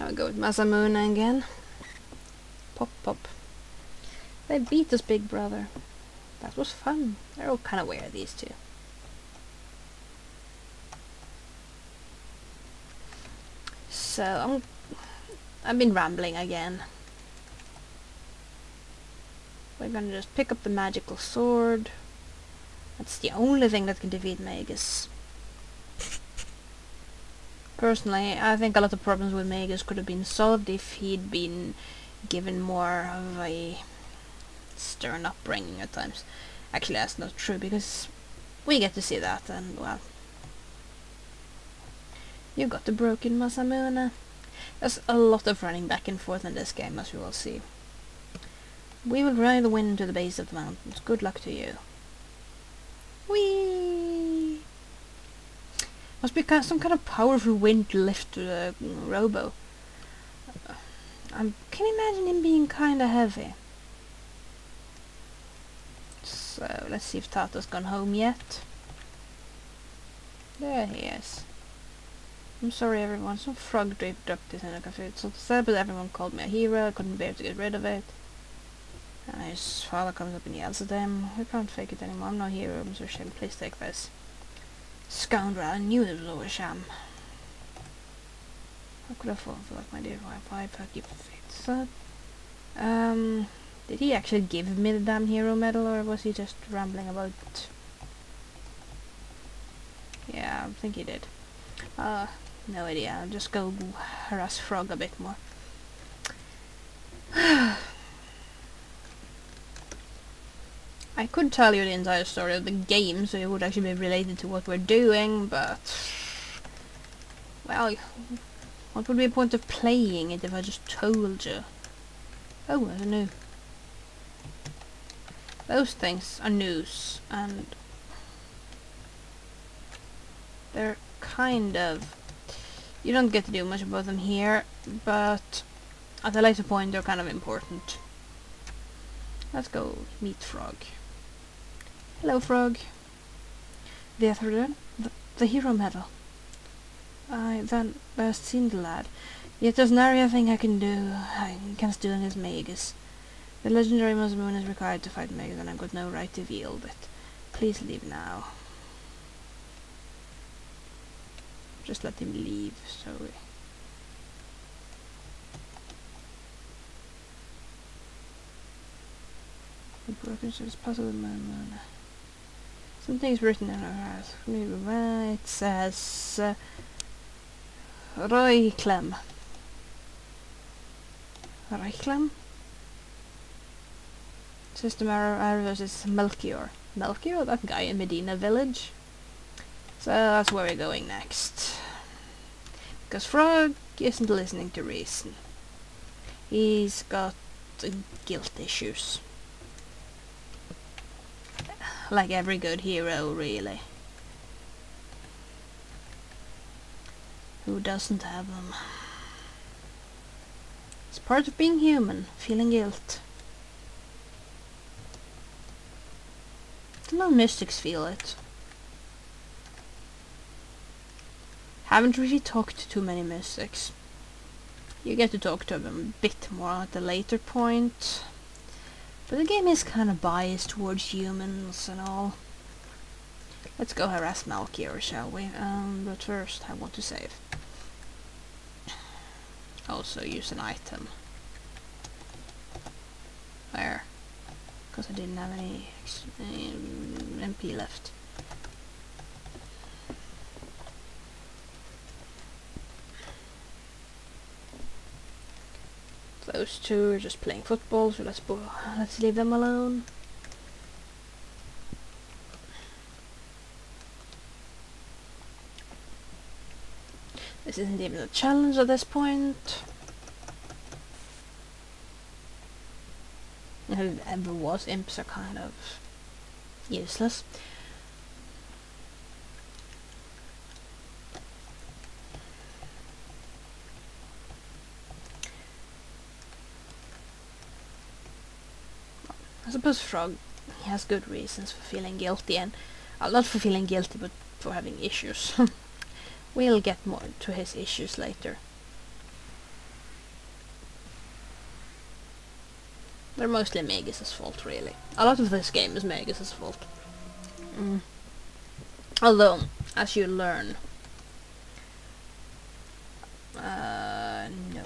Now we go with Masamune again. Pop pop. They beat us, big brother. That was fun. They're all kind of weird, these two. So I've been rambling again. We're gonna just pick up the magical sword. That's the only thing that can defeat Magus. Personally, I think a lot of problems with Magus could have been solved if he'd been given more of a stern upbringing at times. Actually, that's not true, because we get to see that, and well, you got the broken Masamune. There's a lot of running back and forth in this game, as you will see. We will ride the wind to the base of the mountains. Good luck to you. Whee! Must be some kind of powerful wind to lift the Robo. Can you imagine him being kinda heavy? So, let's see if Tato's gone home yet. There he is. I'm sorry everyone, some frog dropped this in a cafe. It's so sad, but everyone called me a hero. I couldn't bear to get rid of it. And his father comes up and yells at him. I can't fake it anymore. I'm no hero, Mr. Shim. Please take this. Scoundrel, I knew it was all a sham. How could I fall for that, my dear? Why keep faith? So, did he actually give me the damn hero medal, or was he just rambling about? Yeah, I think he did. No idea. I'll just go harass Frog a bit more. I could tell you the entire story of the game, so it would actually be related to what we're doing, but well, what would be the point of playing it if I just told you? Oh, there's a new. Those things are news, and they're kind of... You don't get to do much about them here, but at a later point they're kind of important. Let's go meet Frog. Hello, Frog. The hero medal. I then seen the lad. Yet there's nary a thing I can do against doing his Magus. The legendary Masamune is required to fight Magus, and I've got no right to wield it. Please leave now. Just let him leave, sorry. The broken says puzzle with Masamune. Something's written in her eyes. It says Roiklem. Roiklem? System error versus Melchior. Melchior? That guy in Medina village? So that's where we're going next. Because Frog isn't listening to reason. He's got guilt issues. Like every good hero, really. Who doesn't have them? It's part of being human, feeling guilt. No mystics feel it. Haven't really talked to too many mystics. You get to talk to them a bit more at a later point. But the game is kind of biased towards humans and all. Let's go harass Melchior, shall we? But first I want to save. Also use an item. There. Because I didn't have any MP left. Those two are just playing football, so let's leave them alone. This isn't even a challenge at this point. If it ever was, imps are kind of useless. I suppose Frog, he has good reasons for feeling guilty, and not for feeling guilty, but for having issues. We'll get more to his issues later. They're mostly Magus' fault, really. A lot of this game is Magus' fault. Although, as you learn... no.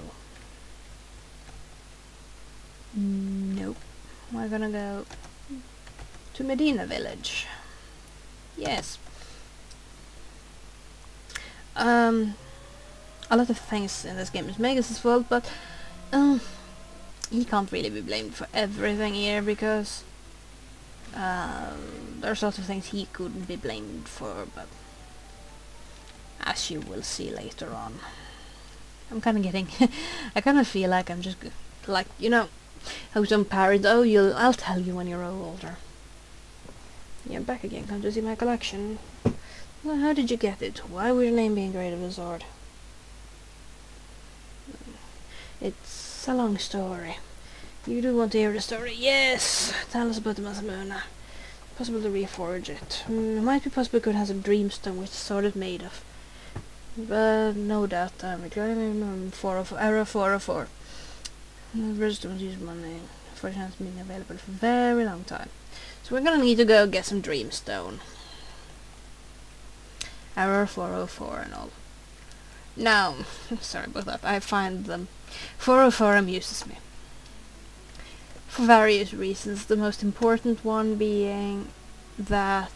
Nope. We're gonna go to Medina Village. Yes. A lot of things in this game is Magus' fault, but he can't really be blamed for everything here, because there's lots of things he couldn't be blamed for, but as you will see later on. I'm kind of getting... I kind of feel like I'm just like, you know, how some parents, oh, I'll tell you when you're older. Yeah, I'm back again, come to see my collection. Well, how did you get it? Why would your name be engraved of the sword? It's a long story. You do want to hear the story? Yes! Tell us about the Masamuna. Possible to reforge it. It might be possible it could have a dreamstone which the sword is made of. But no doubt, I'm 404, error 404. The redstones use money. Fortune has been available for a very long time. So we're gonna need to go get some dreamstone. Error 404 and all. Now, sorry about that, I find them 404 amuses me. For various reasons, the most important one being that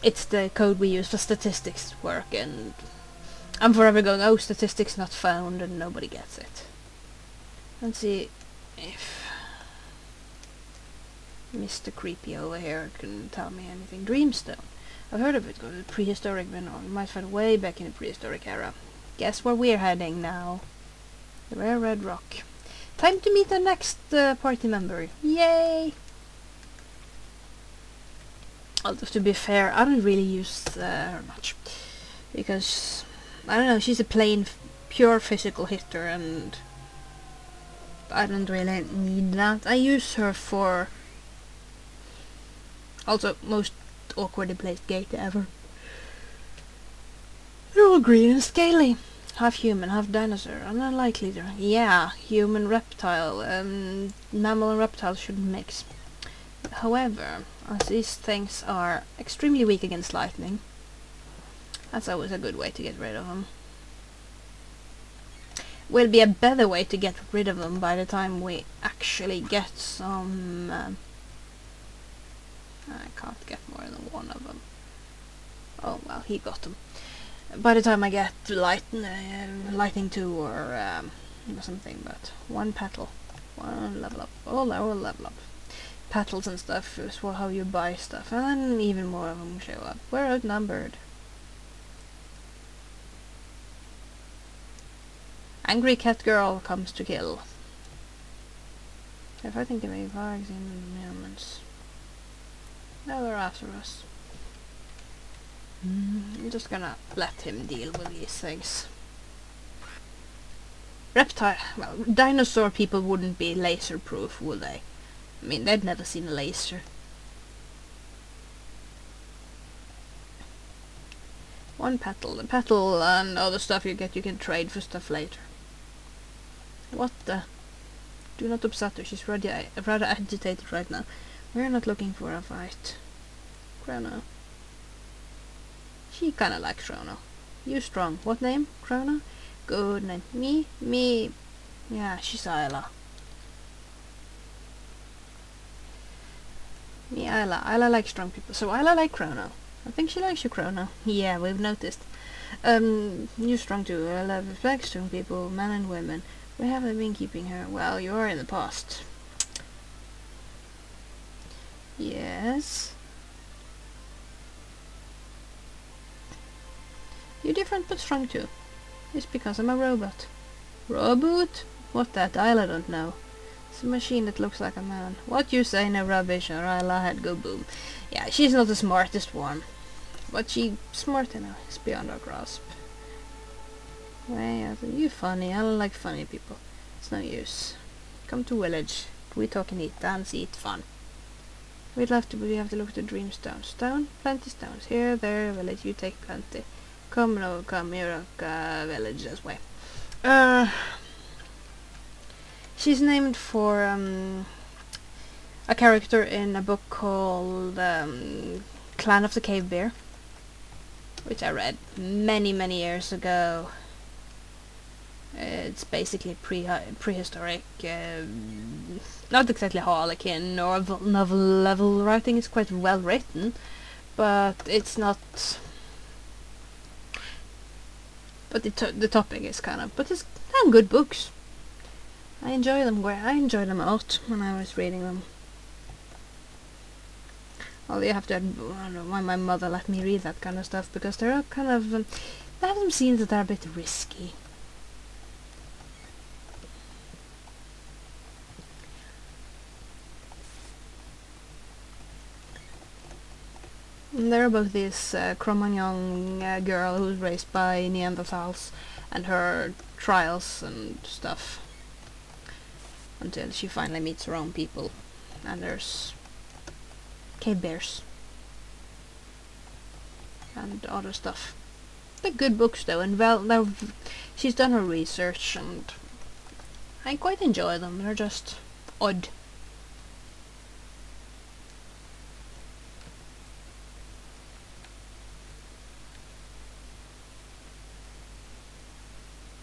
it's the code we use for statistics work, and I'm forever going, oh, statistics not found, and nobody gets it. Let's see if Mr. Creepy over here can tell me anything. Dreamstone. I've heard of it, because it's prehistoric mineral. You might find way back in the prehistoric era. Guess where we're heading now? The rare red rock. Time to meet the next party member. Yay! Although, to be fair, I don't really use her much. Because, I don't know, she's a plain, pure physical hitter, and I don't really need that. I use her for... also, most awkwardly placed gate ever. They're all green and scaly. Half human, half dinosaur. Unlikely to... yeah, human reptile. Mammal and reptile shouldn't mix. However, as these things are extremely weak against lightning, that's always a good way to get rid of them. Will be a better way to get rid of them by the time we actually get some... I can't get more than one of them. Oh well, he got them. By the time I get lightning 2 or something, but one petal, one level up, all level up. Petals and stuff is how you buy stuff, and then even more of them show up. We're outnumbered. Angry cat girl comes to kill. If I think of any flags in moments. Now they're after us. I'm just gonna let him deal with these things. Reptile, well, dinosaur people wouldn't be laser proof, would they? I mean, they'd never seen a laser. One petal. The petal and other stuff you get, you can trade for stuff later. What the? Do not upset her, she's rather agitated right now. We're not looking for a fight. Chrono. She kinda likes Chrono. You strong. What name? Chrono? Good name. Me. Yeah, she's Isla. Me, Isla. Isla likes strong people. So Isla like Chrono. I think she likes you, Chrono. Yeah, we've noticed. You strong too. I love respect strong people, men and women. We haven't been keeping her. Well, you are in the past. Yes. You're different but strong too. It's because I'm a robot. Robot? What that? Isla don't know. It's a machine that looks like a man. What you say, no rubbish, or Isla head go boom. Yeah, she's not the smartest one. But she's smart enough. It's beyond our grasp. Well, you funny. I don't like funny people. It's no use. Come to village. We talk and eat, dance, eat, fun. We'd love to, but we have to look at the dreamstone. Stone? Plenty stones. Here, there, village, you take plenty. Come, no, come, here, village, this way. She's named for a character in a book called Clan of the Cave Bear, which I read many years ago. It's basically prehistoric, not exactly Harlequin or novel level writing. It's quite well written, but it's not. But the topic is kind of. But it's good books. I enjoy them. I enjoyed them a lot when I was reading them. Although you have to, I don't know why my mother let me read that kind of stuff, because there are kind of they have some scenes that are a bit risky. And there are both this Cro-Magnon girl who's raised by Neanderthals and her trials and stuff until she finally meets her own people. And there's cave bears and other stuff. They're good books though, and well, she's done her research and I quite enjoy them. They're just odd.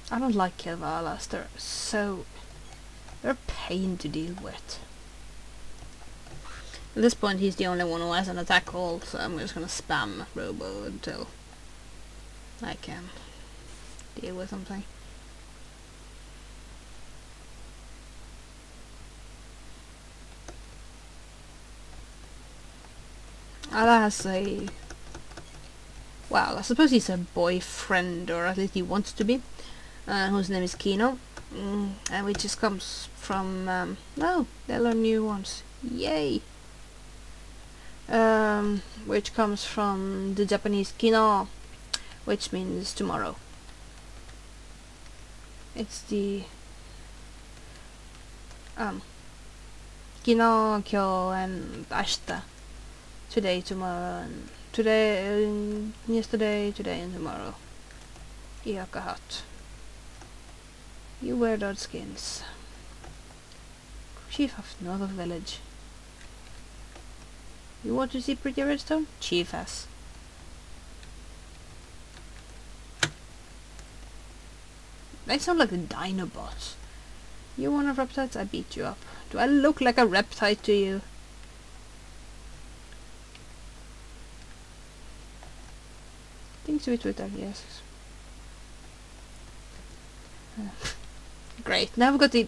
I don't like Kilvalas. They're a pain to deal with. At this point he's the only one who has an attack hold, so I'm just gonna spam Robo until I can deal with something. Ala has a... well, I suppose he's a boyfriend, or at least he wants to be. Whose name is Kino, and which just comes from, no, there are new ones, yay! Which comes from the Japanese Kino, which means tomorrow. It's the, Kino, Kyo, and Ashita. Today, tomorrow, and today, yesterday, today, and tomorrow. Iyaka hat. You wear those skins. Chief of North Village. You want to see pretty redstone? Chief has. They sound like the Dinobots. You want a reptile? I beat you up. Do I look like a reptile to you? Think sweet with that, yes. Great. Now we've got the...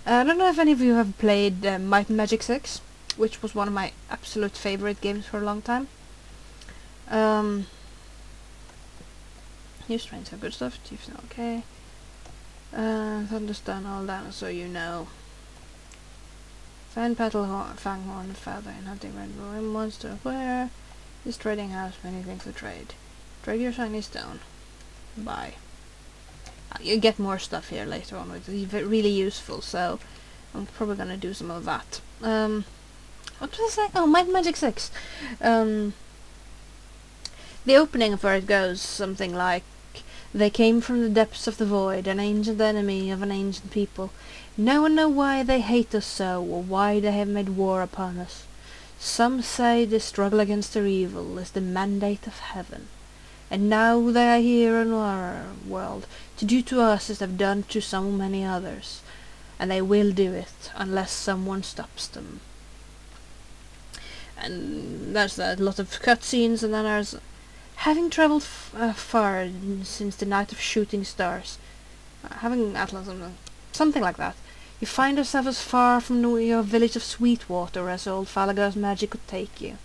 I don't know if any of you have played Might and Magic 6, which was one of my absolute favorite games for a long time. New strengths have good stuff. Chief's not okay. Thunderstone, all down so you know. Fan Petal Horn, Fanghorn, Feather, and Hunting Red Roy Monster. Where? This trading house, many things to trade. Trade your shiny stone. Bye. You get more stuff here later on, which is really useful, so I'm probably gonna do some of that. What was I saying? Oh, Might and Magic 6. The opening of where it goes, something like, they came from the depths of the void, an ancient enemy of an ancient people. No one knows why they hate us so, or why they have made war upon us. Some say the struggle against their evil is the mandate of heaven. And now they are here in our world to do to us as they've done to so many others. And they will do it unless someone stops them. And there's a lot of cutscenes, and then there's... Having travelled far since the night of shooting stars, having Atlas, something like that, you find yourself as far from your village of Sweetwater as old Falagar's magic could take you.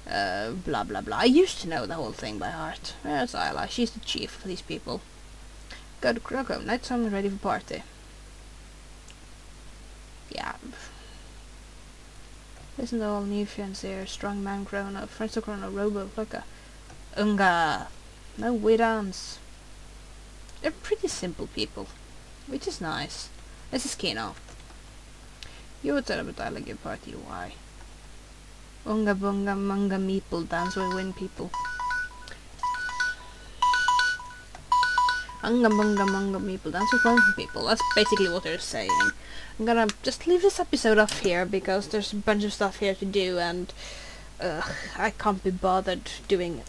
Blah blah blah. I used to know the whole thing by heart. There's Isla, she's the chief of these people. Go to Croco, nighttime ready for party. Yeah. Listen to all new fans here. Strong man Chrono, friends of Chrono, Robo, Loka. Unga. No Widans. They're pretty simple people, which is nice. This is Kino. You would tell about I like your party, why? Unga bunga munga meeple, dance with wind people. Anga bunga munga people, dance with wrong people. That's basically what they're saying. I'm gonna just leave this episode off here because there's a bunch of stuff here to do, and I can't be bothered doing...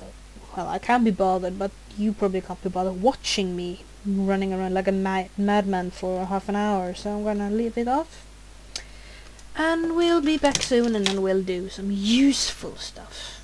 Well, I can be bothered, but you probably can't be bothered watching me running around like a madman for half an hour, so I'm gonna leave it off. And we'll be back soon, and then we'll do some useful stuff.